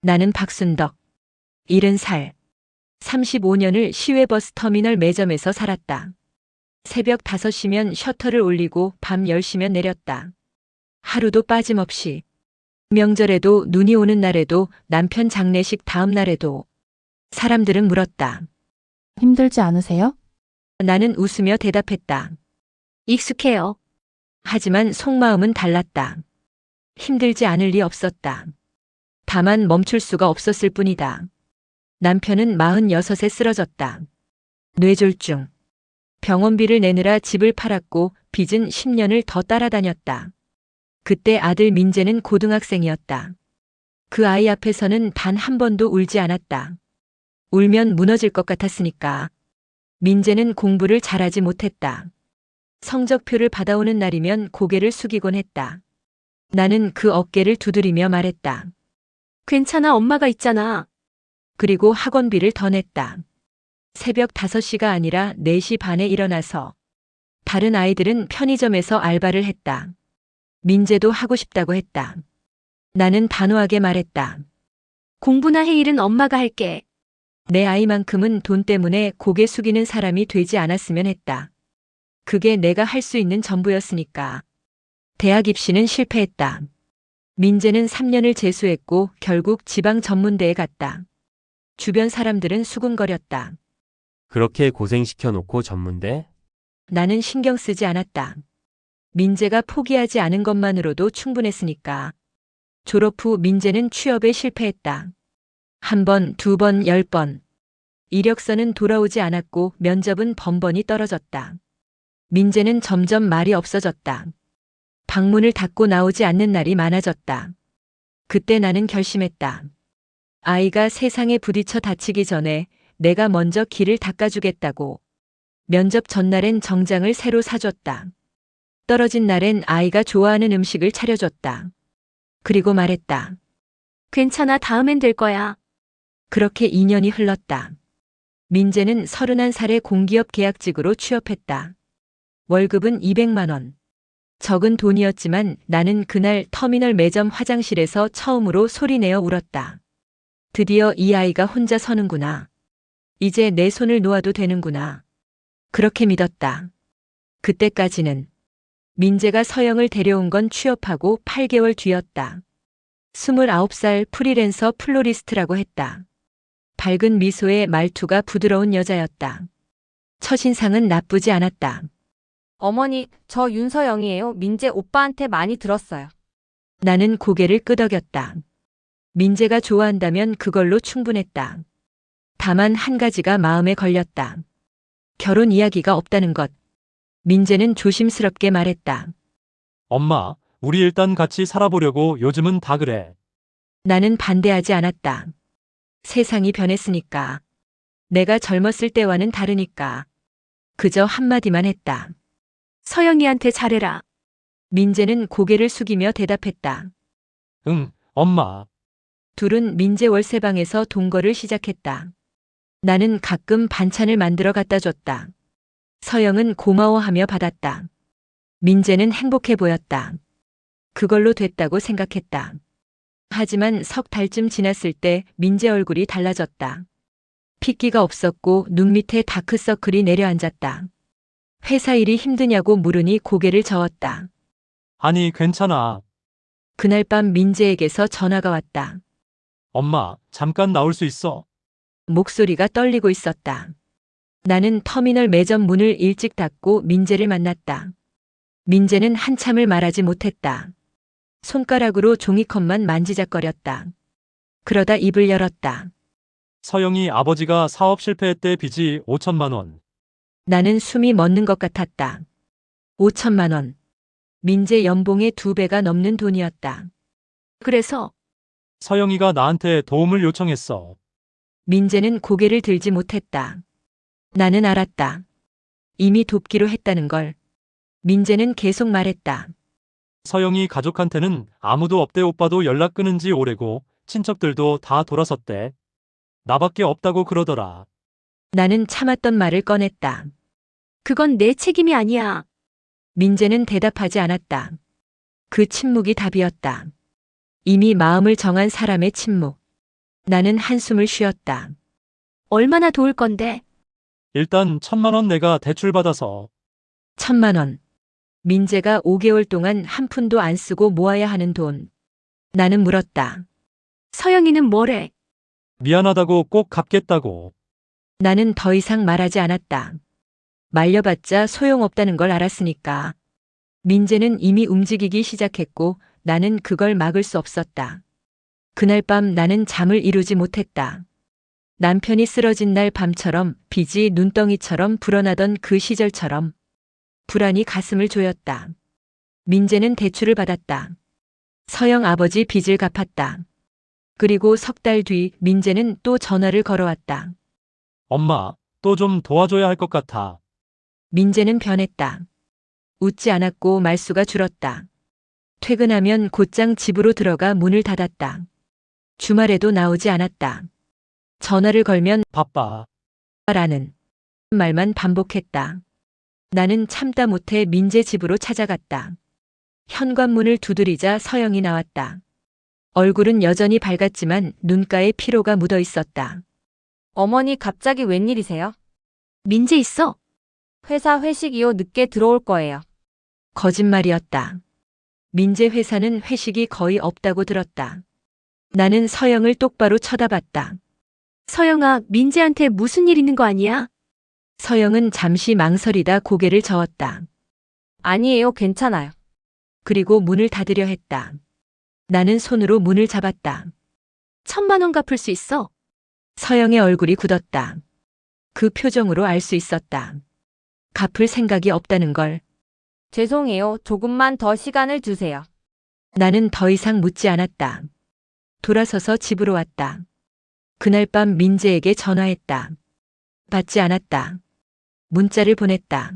나는 박순덕. 70살. 35년을 시외버스 터미널 매점에서 살았다. 새벽 5시면 셔터를 올리고 밤 10시면 내렸다. 하루도 빠짐없이. 명절에도 눈이 오는 날에도 남편 장례식 다음 날에도. 사람들은 물었다. 힘들지 않으세요? 나는 웃으며 대답했다. 익숙해요. 하지만 속마음은 달랐다. 힘들지 않을 리 없었다. 다만 멈출 수가 없었을 뿐이다. 남편은 46에 쓰러졌다. 뇌졸중. 병원비를 내느라 집을 팔았고 빚은 10년을 더 따라다녔다. 그때 아들 민재는 고등학생이었다. 그 아이 앞에서는 단 한 번도 울지 않았다. 울면 무너질 것 같았으니까. 민재는 공부를 잘하지 못했다. 성적표를 받아오는 날이면 고개를 숙이곤 했다. 나는 그 어깨를 두드리며 말했다. 괜찮아, 엄마가 있잖아. 그리고 학원비를 더 냈다. 새벽 5시가 아니라 4시 반에 일어나서. 다른 아이들은 편의점에서 알바를 했다. 민재도 하고 싶다고 했다. 나는 단호하게 말했다. 공부나 해, 일은 엄마가 할게. 내 아이만큼은 돈 때문에 고개 숙이는 사람이 되지 않았으면 했다. 그게 내가 할 수 있는 전부였으니까. 대학 입시는 실패했다. 민재는 3년을 재수했고 결국 지방 전문대에 갔다. 주변 사람들은 수군거렸다. 그렇게 고생시켜놓고 전문대? 나는 신경 쓰지 않았다. 민재가 포기하지 않은 것만으로도 충분했으니까. 졸업 후 민재는 취업에 실패했다. 1번, 2번, 10번. 이력서는 돌아오지 않았고 면접은 번번이 떨어졌다. 민재는 점점 말이 없어졌다. 방문을 닫고 나오지 않는 날이 많아졌다. 그때 나는 결심했다. 아이가 세상에 부딪혀 다치기 전에 내가 먼저 길을 닦아주겠다고. 면접 전날엔 정장을 새로 사줬다. 떨어진 날엔 아이가 좋아하는 음식을 차려줬다. 그리고 말했다. 괜찮아, 다음엔 될 거야. 그렇게 2년이 흘렀다. 민재는 31살에 공기업 계약직으로 취업했다. 월급은 200만 원. 적은 돈이었지만 나는 그날 터미널 매점 화장실에서 처음으로 소리내어 울었다. 드디어 이 아이가 혼자 서는구나. 이제 내 손을 놓아도 되는구나. 그렇게 믿었다. 그때까지는. 민재가 서영을 데려온 건 취업하고 8개월 뒤였다. 29살 프리랜서 플로리스트라고 했다. 밝은 미소에 말투가 부드러운 여자였다. 첫인상은 나쁘지 않았다. 어머니, 저 윤서영이에요. 민재 오빠한테 많이 들었어요. 나는 고개를 끄덕였다. 민재가 좋아한다면 그걸로 충분했다. 다만 한 가지가 마음에 걸렸다. 결혼 이야기가 없다는 것. 민재는 조심스럽게 말했다. 엄마, 우리 일단 같이 살아보려고. 요즘은 다 그래. 나는 반대하지 않았다. 세상이 변했으니까. 내가 젊었을 때와는 다르니까. 그저 한마디만 했다. 서영이한테 잘해라. 민재는 고개를 숙이며 대답했다. 응, 엄마. 둘은 민재 월세방에서 동거를 시작했다. 나는 가끔 반찬을 만들어 갖다 줬다. 서영은 고마워하며 받았다. 민재는 행복해 보였다. 그걸로 됐다고 생각했다. 하지만 석 달쯤 지났을 때 민재 얼굴이 달라졌다. 핏기가 없었고 눈 밑에 다크서클이 내려앉았다. 회사 일이 힘드냐고 물으니 고개를 저었다. 아니, 괜찮아. 그날 밤 민재에게서 전화가 왔다. 엄마, 잠깐 나올 수 있어? 목소리가 떨리고 있었다. 나는 터미널 매점 문을 일찍 닫고 민재를 만났다. 민재는 한참을 말하지 못했다. 손가락으로 종이컵만 만지작거렸다. 그러다 입을 열었다. 서영이 아버지가 사업 실패했대. 빚이 5천만 원. 나는 숨이 멎는 것 같았다. 5천만 원. 민재 연봉의 2배가 넘는 돈이었다. 그래서 서영이가 나한테 도움을 요청했어. 민재는 고개를 들지 못했다. 나는 알았다. 이미 돕기로 했다는 걸. 민재는 계속 말했다. 서영이 가족한테는 아무도 없대. 오빠도 연락 끊은 지 오래고 친척들도 다 돌아섰대. 나밖에 없다고 그러더라. 나는 참았던 말을 꺼냈다. 그건 내 책임이 아니야. 민재는 대답하지 않았다. 그 침묵이 답이었다. 이미 마음을 정한 사람의 침묵. 나는 한숨을 쉬었다. 얼마나 도울 건데? 일단 1,000만 원 내가 대출 받아서. 1,000만 원. 민재가 5개월 동안 한 푼도 안 쓰고 모아야 하는 돈. 나는 물었다. 서영이는 뭐래? 미안하다고 꼭 갚겠다고. 나는 더 이상 말하지 않았다. 말려봤자 소용없다는 걸 알았으니까. 민재는 이미 움직이기 시작했고 나는 그걸 막을 수 없었다. 그날 밤 나는 잠을 이루지 못했다. 남편이 쓰러진 날 밤처럼 빚이 눈덩이처럼 불어나던 그 시절처럼 불안이 가슴을 조였다. 민재는 대출을 받았다. 서영 아버지 빚을 갚았다. 그리고 석 달 뒤 민재는 또 전화를 걸어왔다. 엄마, 또 좀 도와줘야 할 것 같아. 민재는 변했다. 웃지 않았고 말수가 줄었다. 퇴근하면 곧장 집으로 들어가 문을 닫았다. 주말에도 나오지 않았다. 전화를 걸면 바빠. 라는 말만 반복했다. 나는 참다 못해 민재 집으로 찾아갔다. 현관문을 두드리자 서영이 나왔다. 얼굴은 여전히 밝았지만 눈가에 피로가 묻어 있었다. 어머니 갑자기 웬일이세요? 민재 있어? 회사 회식이요. 늦게 들어올 거예요. 거짓말이었다. 민재 회사는 회식이 거의 없다고 들었다. 나는 서영을 똑바로 쳐다봤다. 서영아, 민재한테 무슨 일 있는 거 아니야? 서영은 잠시 망설이다 고개를 저었다. 아니에요. 괜찮아요. 그리고 문을 닫으려 했다. 나는 손으로 문을 잡았다. 1,000만 원 갚을 수 있어. 서영의 얼굴이 굳었다. 그 표정으로 알 수 있었다. 갚을 생각이 없다는 걸. 죄송해요. 조금만 더 시간을 주세요. 나는 더 이상 묻지 않았다. 돌아서서 집으로 왔다. 그날 밤 민재에게 전화했다. 받지 않았다. 문자를 보냈다.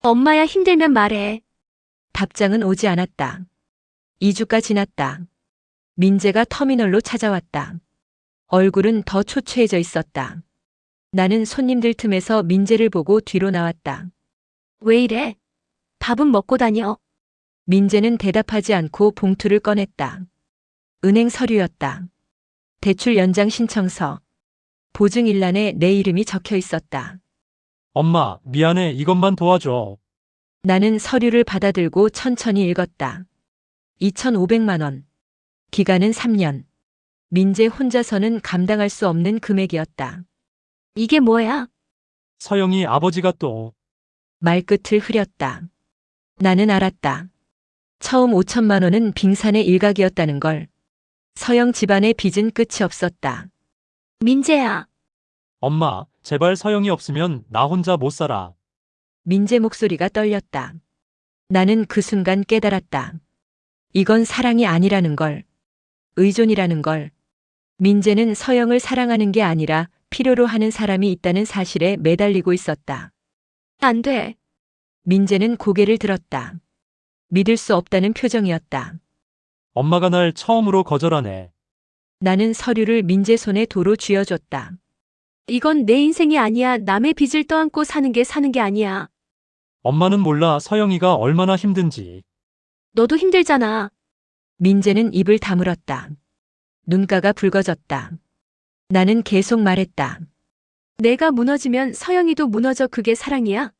엄마야 힘들면 말해. 답장은 오지 않았다. 2주가 지났다. 민재가 터미널로 찾아왔다. 얼굴은 더 초췌해져 있었다. 나는 손님들 틈에서 민재를 보고 뒤로 나왔다. 왜 이래? 밥은 먹고 다녀. 민재는 대답하지 않고 봉투를 꺼냈다. 은행 서류였다. 대출 연장 신청서. 보증일란에 내 이름이 적혀 있었다. 엄마, 미안해. 이것만 도와줘. 나는 서류를 받아들고 천천히 읽었다. 2,500만 원. 기간은 3년. 민재 혼자서는 감당할 수 없는 금액이었다. 이게 뭐야? 서영이 아버지가 또. 말끝을 흐렸다. 나는 알았다. 처음 5천만 원은 빙산의 일각이었다는 걸. 서영 집안의 빚은 끝이 없었다. 민재야. 엄마, 제발 서영이 없으면 나 혼자 못 살아. 민재 목소리가 떨렸다. 나는 그 순간 깨달았다. 이건 사랑이 아니라는 걸. 의존이라는 걸. 민재는 서영을 사랑하는 게 아니라 필요로 하는 사람이 있다는 사실에 매달리고 있었다. 안 돼. 민재는 고개를 들었다. 믿을 수 없다는 표정이었다. 엄마가 날 처음으로 거절하네. 나는 서류를 민재 손에 도로 쥐어줬다. 이건 내 인생이 아니야. 남의 빚을 떠안고 사는 게 아니야. 엄마는 몰라 서영이가 얼마나 힘든지. 너도 힘들잖아. 민재는 입을 다물었다. 눈가가 붉어졌다. 나는 계속 말했다. 내가 무너지면 서영이도 무너져. 그게 사랑이야?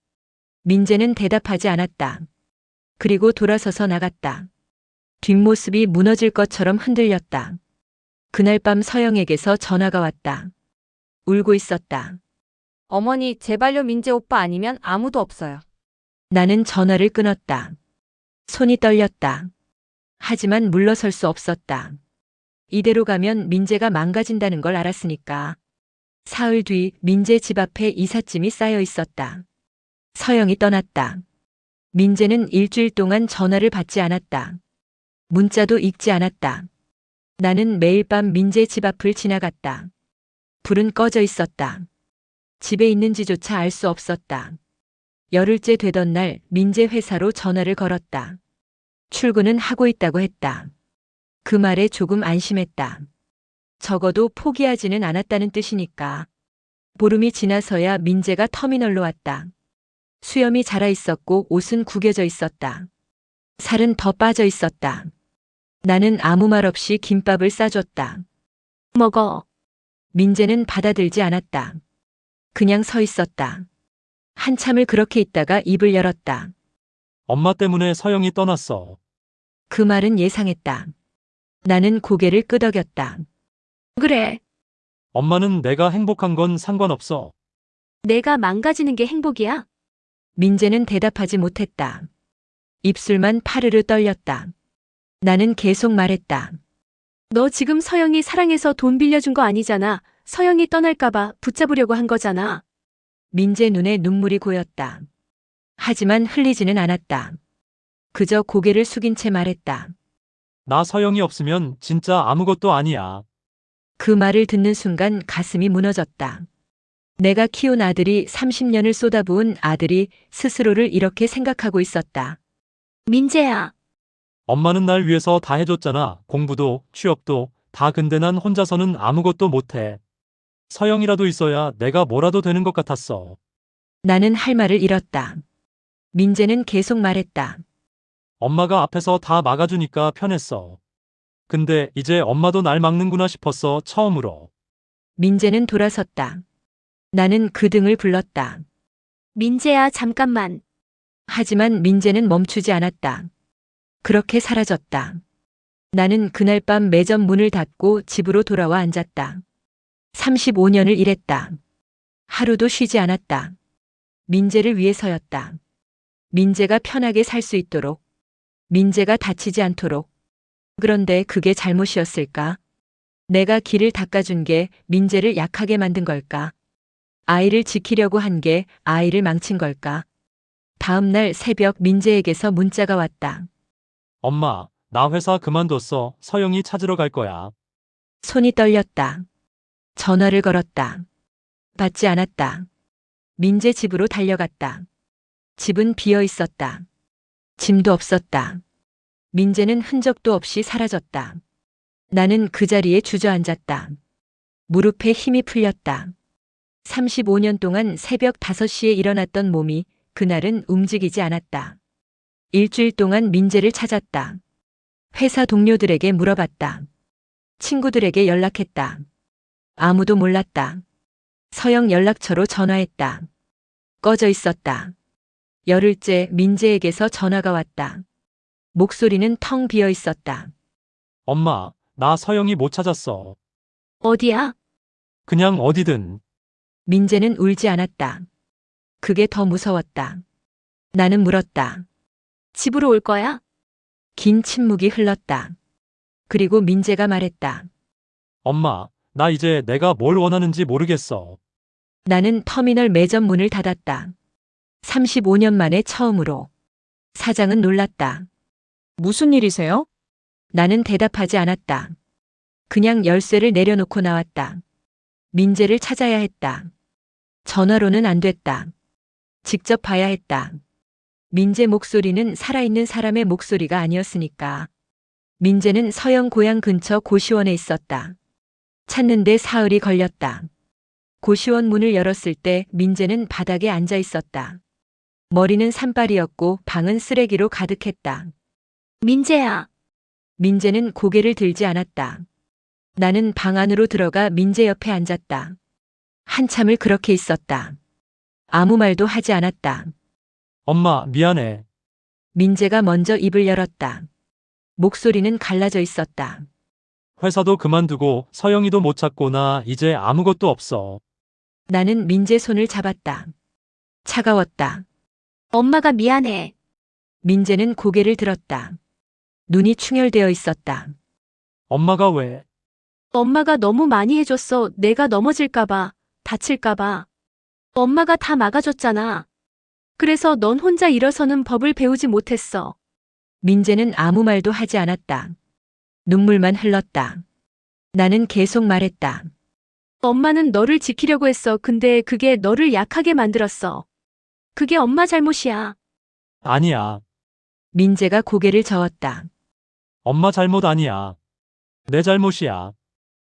민재는 대답하지 않았다. 그리고 돌아서서 나갔다. 뒷모습이 무너질 것처럼 흔들렸다. 그날 밤 서영에게서 전화가 왔다. 울고 있었다. 어머니, 제발요. 민재 오빠 아니면 아무도 없어요. 나는 전화를 끊었다. 손이 떨렸다. 하지만 물러설 수 없었다. 이대로 가면 민재가 망가진다는 걸 알았으니까. 사흘 뒤 민재 집 앞에 이삿짐이 쌓여 있었다. 서영이 떠났다. 민재는 일주일 동안 전화를 받지 않았다. 문자도 읽지 않았다. 나는 매일 밤 민재 집 앞을 지나갔다. 불은 꺼져 있었다. 집에 있는지조차 알 수 없었다. 열흘째 되던 날 민재 회사로 전화를 걸었다. 출근은 하고 있다고 했다. 그 말에 조금 안심했다. 적어도 포기하지는 않았다는 뜻이니까. 보름이 지나서야 민재가 터미널로 왔다. 수염이 자라 있었고 옷은 구겨져 있었다. 살은 더 빠져 있었다. 나는 아무 말 없이 김밥을 싸줬다. 먹어. 민재는 받아들지 않았다. 그냥 서 있었다. 한참을 그렇게 있다가 입을 열었다. 엄마 때문에 서영이 떠났어. 그 말은 예상했다. 나는 고개를 끄덕였다. 그래. 엄마는 내가 행복한 건 상관없어. 내가 망가지는 게 행복이야? 민재는 대답하지 못했다. 입술만 파르르 떨렸다. 나는 계속 말했다. 너 지금 서영이 사랑해서 돈 빌려준 거 아니잖아. 서영이 떠날까봐 붙잡으려고 한 거잖아. 민재 눈에 눈물이 고였다. 하지만 흘리지는 않았다. 그저 고개를 숙인 채 말했다. 나 서영이 없으면 진짜 아무것도 아니야. 그 말을 듣는 순간 가슴이 무너졌다. 내가 키운 아들이 30년을 쏟아부은 아들이 스스로를 이렇게 생각하고 있었다. 민재야. 엄마는 날 위해서 다 해줬잖아. 공부도, 취업도, 다. 근데 난 혼자서는 아무것도 못해. 서영이라도 있어야 내가 뭐라도 되는 것 같았어. 나는 할 말을 잃었다. 민재는 계속 말했다. 엄마가 앞에서 다 막아주니까 편했어. 근데 이제 엄마도 날 막는구나 싶었어, 처음으로. 민재는 돌아섰다. 나는 그 등을 불렀다. 민재야, 잠깐만. 하지만 민재는 멈추지 않았다. 그렇게 사라졌다. 나는 그날 밤 매점 문을 닫고 집으로 돌아와 앉았다. 35년을 일했다. 하루도 쉬지 않았다. 민재를 위해서였다. 민재가 편하게 살 수 있도록. 민재가 다치지 않도록. 그런데 그게 잘못이었을까? 내가 길을 닦아준 게 민재를 약하게 만든 걸까? 아이를 지키려고 한 게 아이를 망친 걸까? 다음 날 새벽 민재에게서 문자가 왔다. 엄마, 나 회사 그만뒀어. 서영이 찾으러 갈 거야. 손이 떨렸다. 전화를 걸었다. 받지 않았다. 민재 집으로 달려갔다. 집은 비어 있었다. 짐도 없었다. 민재는 흔적도 없이 사라졌다. 나는 그 자리에 주저앉았다. 무릎에 힘이 풀렸다. 35년 동안 새벽 5시에 일어났던 몸이 그날은 움직이지 않았다. 일주일 동안 민재를 찾았다. 회사 동료들에게 물어봤다. 친구들에게 연락했다. 아무도 몰랐다. 서영 연락처로 전화했다. 꺼져 있었다. 열흘째 민재에게서 전화가 왔다. 목소리는 텅 비어 있었다. 엄마, 나 서영이 못 찾았어. 어디야? 그냥 어디든. 민재는 울지 않았다. 그게 더 무서웠다. 나는 물었다. 집으로 올 거야? 긴 침묵이 흘렀다. 그리고 민재가 말했다. 엄마, 나 이제 내가 뭘 원하는지 모르겠어. 나는 터미널 매점 문을 닫았다. 35년 만에 처음으로. 사장은 놀랐다. 무슨 일이세요? 나는 대답하지 않았다. 그냥 열쇠를 내려놓고 나왔다. 민재를 찾아야 했다. 전화로는 안 됐다. 직접 봐야 했다. 민재 목소리는 살아있는 사람의 목소리가 아니었으니까. 민재는 서영 고향 근처 고시원에 있었다. 찾는데 사흘이 걸렸다. 고시원 문을 열었을 때 민재는 바닥에 앉아 있었다. 머리는 산발이었고 방은 쓰레기로 가득했다. 민재야. 민재는 고개를 들지 않았다. 나는 방 안으로 들어가 민재 옆에 앉았다. 한참을 그렇게 있었다. 아무 말도 하지 않았다. 엄마, 미안해. 민재가 먼저 입을 열었다. 목소리는 갈라져 있었다. 회사도 그만두고 서영이도 못 찾고 나 이제 아무것도 없어. 나는 민재 손을 잡았다. 차가웠다. 엄마가 미안해. 민재는 고개를 들었다. 눈이 충혈되어 있었다. 엄마가 왜? 엄마가 너무 많이 해줬어. 내가 넘어질까봐, 다칠까봐. 엄마가 다 막아줬잖아. 그래서 넌 혼자 일어서는 법을 배우지 못했어. 민재는 아무 말도 하지 않았다. 눈물만 흘렀다. 나는 계속 말했다. 엄마는 너를 지키려고 했어. 근데 그게 너를 약하게 만들었어. 그게 엄마 잘못이야. 아니야. 민재가 고개를 저었다. 엄마 잘못 아니야. 내 잘못이야.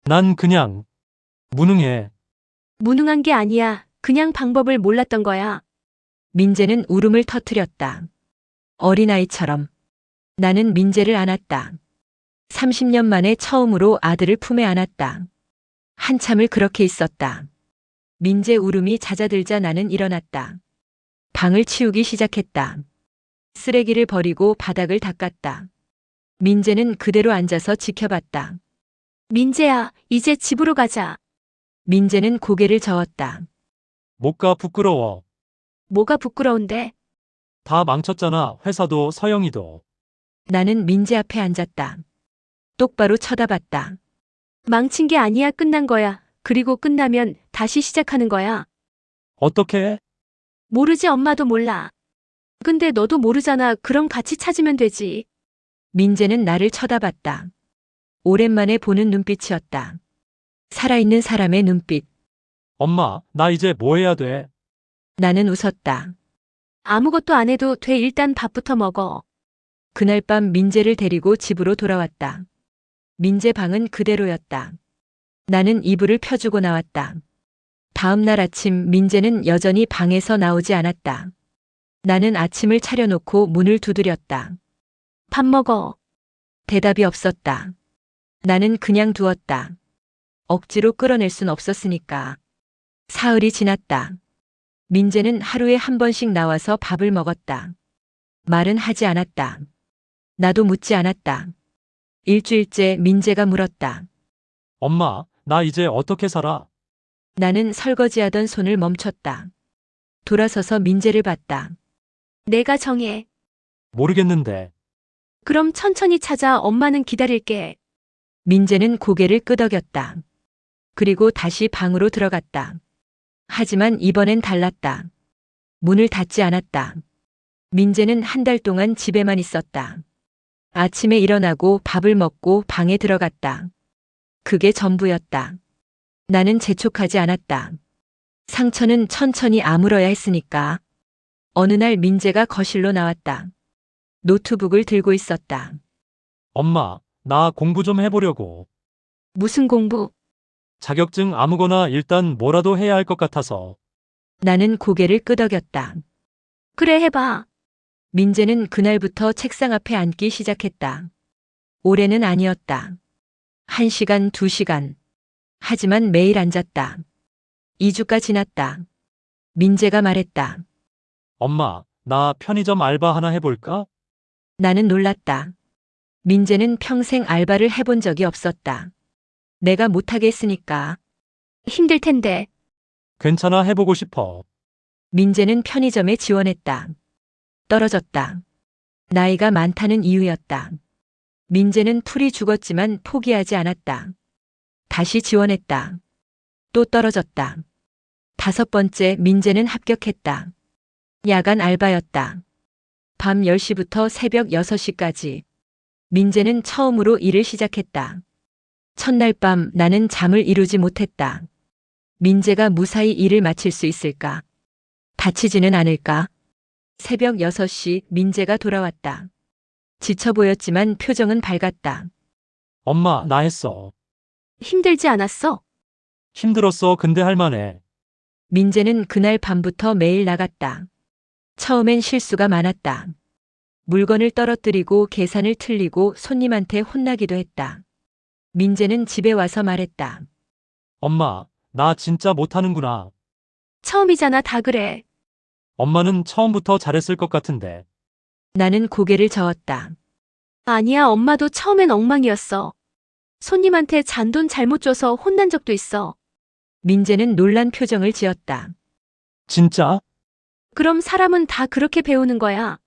난 그냥 무능해. 무능한 게 아니야. 그냥 방법을 몰랐던 거야. 민재는 울음을 터뜨렸다. 어린아이처럼. 나는 민재를 안았다. 30년 만에 처음으로 아들을 품에 안았다. 한참을 그렇게 있었다. 민재 울음이 잦아들자 나는 일어났다. 방을 치우기 시작했다. 쓰레기를 버리고 바닥을 닦았다. 민재는 그대로 앉아서 지켜봤다. 민재야, 이제 집으로 가자. 민재는 고개를 저었다. 못 가 부끄러워. 뭐가 부끄러운데? 다 망쳤잖아. 회사도 서영이도. 나는 민재 앞에 앉았다. 똑바로 쳐다봤다. 망친 게 아니야, 끝난 거야. 그리고 끝나면 다시 시작하는 거야. 어떻게 해? 모르지, 엄마도 몰라. 근데 너도 모르잖아. 그럼 같이 찾으면 되지. 민재는 나를 쳐다봤다. 오랜만에 보는 눈빛이었다. 살아있는 사람의 눈빛. 엄마, 나 이제 뭐 해야 돼? 나는 웃었다. 아무것도 안 해도 돼. 일단 밥부터 먹어. 그날 밤 민재를 데리고 집으로 돌아왔다. 민재 방은 그대로였다. 나는 이불을 펴주고 나왔다. 다음 날 아침 민재는 여전히 방에서 나오지 않았다. 나는 아침을 차려놓고 문을 두드렸다. 밥 먹어. 대답이 없었다. 나는 그냥 두었다. 억지로 끌어낼 순 없었으니까. 사흘이 지났다. 민재는 하루에 한 번씩 나와서 밥을 먹었다. 말은 하지 않았다. 나도 묻지 않았다. 일주일째 민재가 물었다. 엄마, 나 이제 어떻게 살아? 나는 설거지하던 손을 멈췄다. 돌아서서 민재를 봤다. 내가 정해. 모르겠는데. 그럼 천천히 찾아. 엄마는 기다릴게. 민재는 고개를 끄덕였다. 그리고 다시 방으로 들어갔다. 하지만 이번엔 달랐다. 문을 닫지 않았다. 민재는 한 달 동안 집에만 있었다. 아침에 일어나고 밥을 먹고 방에 들어갔다. 그게 전부였다. 나는 재촉하지 않았다. 상처는 천천히 아물어야 했으니까. 어느 날 민재가 거실로 나왔다. 노트북을 들고 있었다. 엄마, 나 공부 좀 해보려고. 무슨 공부? 자격증 아무거나 일단 뭐라도 해야 할 것 같아서. 나는 고개를 끄덕였다. 그래, 해봐. 민재는 그날부터 책상 앞에 앉기 시작했다. 오래는 아니었다. 1시간, 2시간. 하지만 매일 앉았다. 2주가 지났다. 민재가 말했다. 엄마, 나 편의점 알바 하나 해볼까? 나는 놀랐다. 민재는 평생 알바를 해본 적이 없었다. 내가 못하겠으니까. 힘들 텐데. 괜찮아, 해보고 싶어. 민재는 편의점에 지원했다. 떨어졌다. 나이가 많다는 이유였다. 민재는 풀이 죽었지만 포기하지 않았다. 다시 지원했다. 또 떨어졌다. 5번째 민재는 합격했다. 야간 알바였다. 밤 10시부터 새벽 6시까지. 민재는 처음으로 일을 시작했다. 첫날 밤 나는 잠을 이루지 못했다. 민재가 무사히 일을 마칠 수 있을까? 다치지는 않을까? 새벽 6시 민재가 돌아왔다. 지쳐 보였지만 표정은 밝았다. 엄마, 나 했어. 힘들지 않았어? 힘들었어, 근데 할만해. 민재는 그날 밤부터 매일 나갔다. 처음엔 실수가 많았다. 물건을 떨어뜨리고 계산을 틀리고 손님한테 혼나기도 했다. 민재는 집에 와서 말했다. 엄마, 나 진짜 못하는구나. 처음이잖아, 다 그래. 엄마는 처음부터 잘했을 것 같은데. 나는 고개를 저었다. 아니야, 엄마도 처음엔 엉망이었어. 손님한테 잔돈 잘못 줘서 혼난 적도 있어. 민재는 놀란 표정을 지었다. 진짜? 그럼 사람은 다 그렇게 배우는 거야.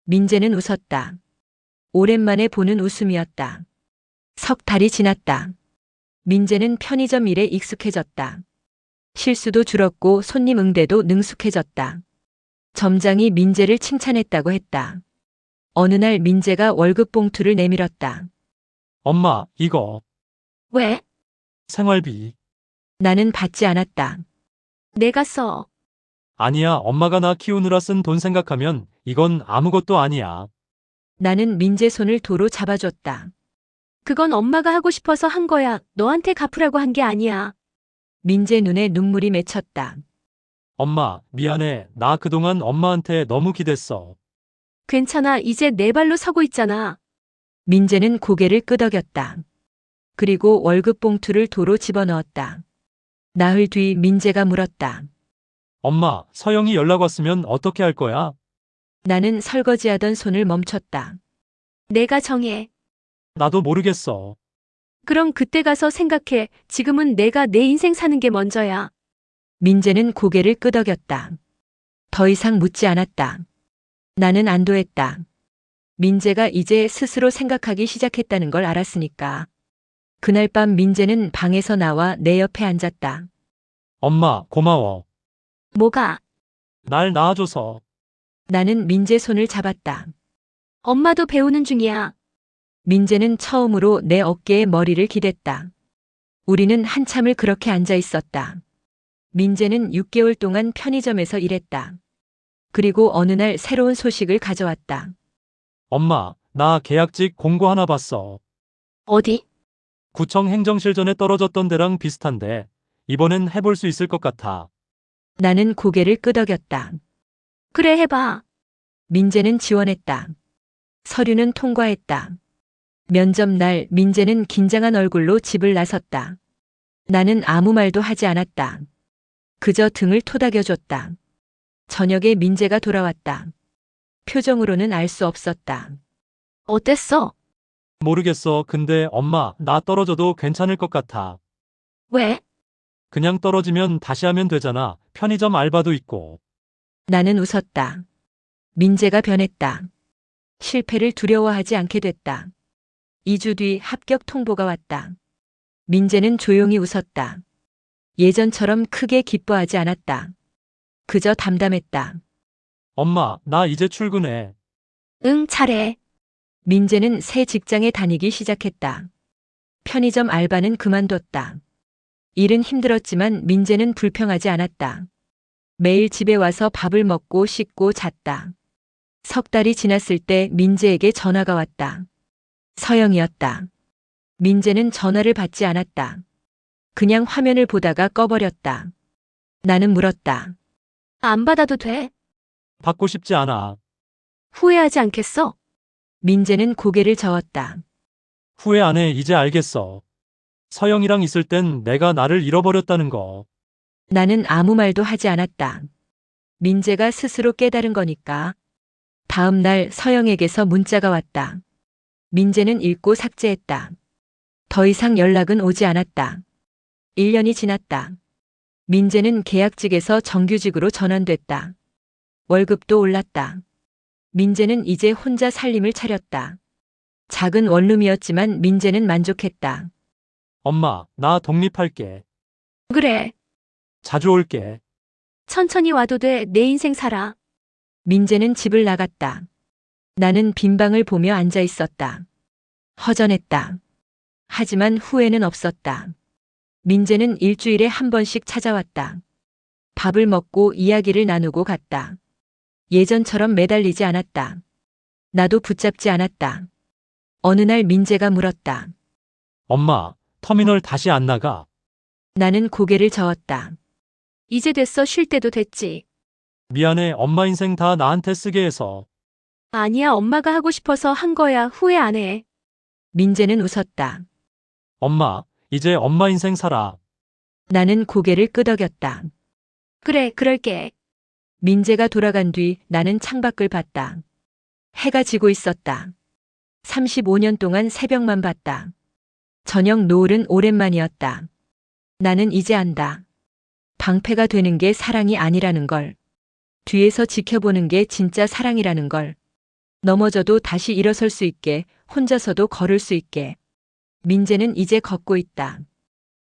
민재는 웃었다. 오랜만에 보는 웃음이었다. 석 달이 지났다. 민재는 편의점 일에 익숙해졌다. 실수도 줄었고 손님 응대도 능숙해졌다. 점장이 민재를 칭찬했다고 했다. 어느 날 민재가 월급 봉투를 내밀었다. 엄마, 이거. 왜? 생활비. 나는 받지 않았다. 내가 써. 아니야, 엄마가 나 키우느라 쓴 돈 생각하면 이건 아무것도 아니야. 나는 민재 손을 도로 잡아줬다. 그건 엄마가 하고 싶어서 한 거야. 너한테 갚으라고 한 게 아니야. 민재 눈에 눈물이 맺혔다. 엄마, 미안해. 나 그동안 엄마한테 너무 기댔어. 괜찮아. 이제 내 발로 서고 있잖아. 민재는 고개를 끄덕였다. 그리고 월급 봉투를 도로 집어넣었다. 나흘 뒤 민재가 물었다. 엄마, 서영이 연락 왔으면 어떻게 할 거야? 나는 설거지하던 손을 멈췄다. 내가 정해. 나도 모르겠어. 그럼 그때 가서 생각해. 지금은 내가 내 인생 사는 게 먼저야. 민재는 고개를 끄덕였다. 더 이상 묻지 않았다. 나는 안도했다. 민재가 이제 스스로 생각하기 시작했다는 걸 알았으니까. 그날 밤 민재는 방에서 나와 내 옆에 앉았다. 엄마, 고마워. 뭐가? 날 낳아줘서. 나는 민재 손을 잡았다. 엄마도 배우는 중이야. 민재는 처음으로 내 어깨에 머리를 기댔다. 우리는 한참을 그렇게 앉아 있었다. 민재는 6개월 동안 편의점에서 일했다. 그리고 어느 날 새로운 소식을 가져왔다. 엄마, 나 계약직 공고 하나 봤어. 어디? 구청 행정실 전에 떨어졌던 데랑 비슷한데 이번엔 해볼 수 있을 것 같아. 나는 고개를 끄덕였다. 그래, 해봐. 민재는 지원했다. 서류는 통과했다. 면접 날 민재는 긴장한 얼굴로 집을 나섰다. 나는 아무 말도 하지 않았다. 그저 등을 토닥여줬다. 저녁에 민재가 돌아왔다. 표정으로는 알 수 없었다. 어땠어? 모르겠어. 근데 엄마, 나 떨어져도 괜찮을 것 같아. 왜? 그냥 떨어지면 다시 하면 되잖아. 편의점 알바도 있고. 나는 웃었다. 민재가 변했다. 실패를 두려워하지 않게 됐다. 2주 뒤 합격 통보가 왔다. 민재는 조용히 웃었다. 예전처럼 크게 기뻐하지 않았다. 그저 담담했다. 엄마, 나 이제 출근해. 응, 잘해. 민재는 새 직장에 다니기 시작했다. 편의점 알바는 그만뒀다. 일은 힘들었지만 민재는 불평하지 않았다. 매일 집에 와서 밥을 먹고 씻고 잤다. 석 달이 지났을 때 민재에게 전화가 왔다. 서영이었다. 민재는 전화를 받지 않았다. 그냥 화면을 보다가 꺼버렸다. 나는 물었다. 안 받아도 돼. 받고 싶지 않아. 후회하지 않겠어? 민재는 고개를 저었다. 후회 안 해. 이제 알겠어. 서영이랑 있을 땐 내가 나를 잃어버렸다는 거. 나는 아무 말도 하지 않았다. 민재가 스스로 깨달은 거니까. 다음 날 서영에게서 문자가 왔다. 민재는 읽고 삭제했다. 더 이상 연락은 오지 않았다. 1년이 지났다. 민재는 계약직에서 정규직으로 전환됐다. 월급도 올랐다. 민재는 이제 혼자 살림을 차렸다. 작은 원룸이었지만 민재는 만족했다. 엄마, 나 독립할게. 그래. 자주 올게. 천천히 와도 돼. 내 인생 살아. 민재는 집을 나갔다. 나는 빈 방을 보며 앉아 있었다. 허전했다. 하지만 후회는 없었다. 민재는 일주일에 한 번씩 찾아왔다. 밥을 먹고 이야기를 나누고 갔다. 예전처럼 매달리지 않았다. 나도 붙잡지 않았다. 어느 날 민재가 물었다. 엄마, 터미널 다시 안 나가. 나는 고개를 저었다. 이제 됐어. 쉴 때도 됐지. 미안해. 엄마 인생 다 나한테 쓰게 해서. 아니야. 엄마가 하고 싶어서 한 거야. 후회 안 해. 민재는 웃었다. 엄마, 이제 엄마 인생 살아. 나는 고개를 끄덕였다. 그래, 그럴게. 민재가 돌아간 뒤 나는 창밖을 봤다. 해가 지고 있었다. 35년 동안 새벽만 봤다. 저녁 노을은 오랜만이었다. 나는 이제 안다. 방패가 되는 게 사랑이 아니라는 걸. 뒤에서 지켜보는 게 진짜 사랑이라는 걸. 넘어져도 다시 일어설 수 있게, 혼자서도 걸을 수 있게. 민재는 이제 걷고 있다.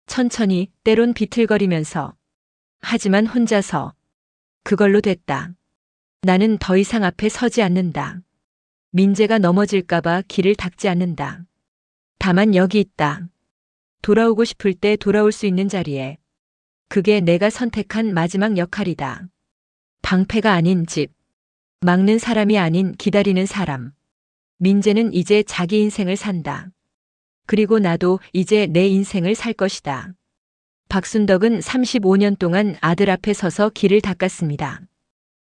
천천히, 때론 비틀거리면서. 하지만 혼자서. 그걸로 됐다. 나는 더 이상 앞에 서지 않는다. 민재가 넘어질까봐 길을 닦지 않는다. 다만 여기 있다. 돌아오고 싶을 때 돌아올 수 있는 자리에. 그게 내가 선택한 마지막 역할이다. 방패가 아닌 집. 막는 사람이 아닌 기다리는 사람. 민재는 이제 자기 인생을 산다. 그리고 나도 이제 내 인생을 살 것이다. 박순덕은 35년 동안 아들 앞에 서서 길을 닦았습니다.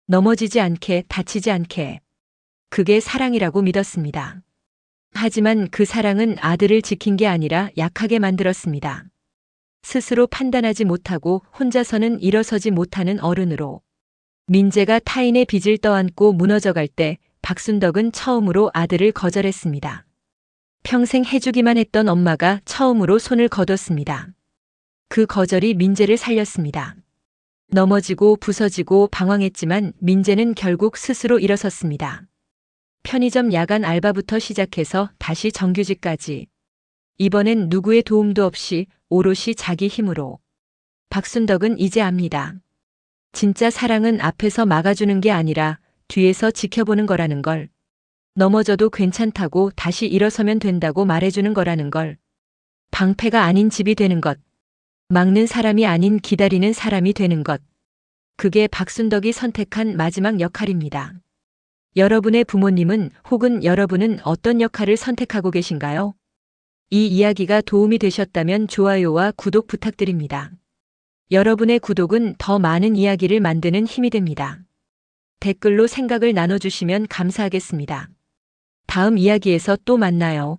넘어지지 않게, 다치지 않게. 그게 사랑이라고 믿었습니다. 하지만 그 사랑은 아들을 지킨 게 아니라 약하게 만들었습니다. 스스로 판단하지 못하고 혼자서는 일어서지 못하는 어른으로. 민재가 타인의 빚을 떠안고 무너져갈 때 박순덕은 처음으로 아들을 거절했습니다. 평생 해주기만 했던 엄마가 처음으로 손을 거뒀습니다. 그 거절이 민재를 살렸습니다. 넘어지고 부서지고 방황했지만 민재는 결국 스스로 일어섰습니다. 편의점 야간 알바부터 시작해서 다시 정규직까지. 이번엔 누구의 도움도 없이 오롯이 자기 힘으로. 박순덕은 이제 압니다. 진짜 사랑은 앞에서 막아주는 게 아니라 뒤에서 지켜보는 거라는 걸. 넘어져도 괜찮다고 다시 일어서면 된다고 말해주는 거라는 걸. 방패가 아닌 집이 되는 것. 막는 사람이 아닌 기다리는 사람이 되는 것. 그게 박순덕이 선택한 마지막 역할입니다. 여러분의 부모님은 혹은 여러분은 어떤 역할을 선택하고 계신가요? 이 이야기가 도움이 되셨다면 좋아요와 구독 부탁드립니다. 여러분의 구독은 더 많은 이야기를 만드는 힘이 됩니다. 댓글로 생각을 나눠주시면 감사하겠습니다. 다음 이야기에서 또 만나요.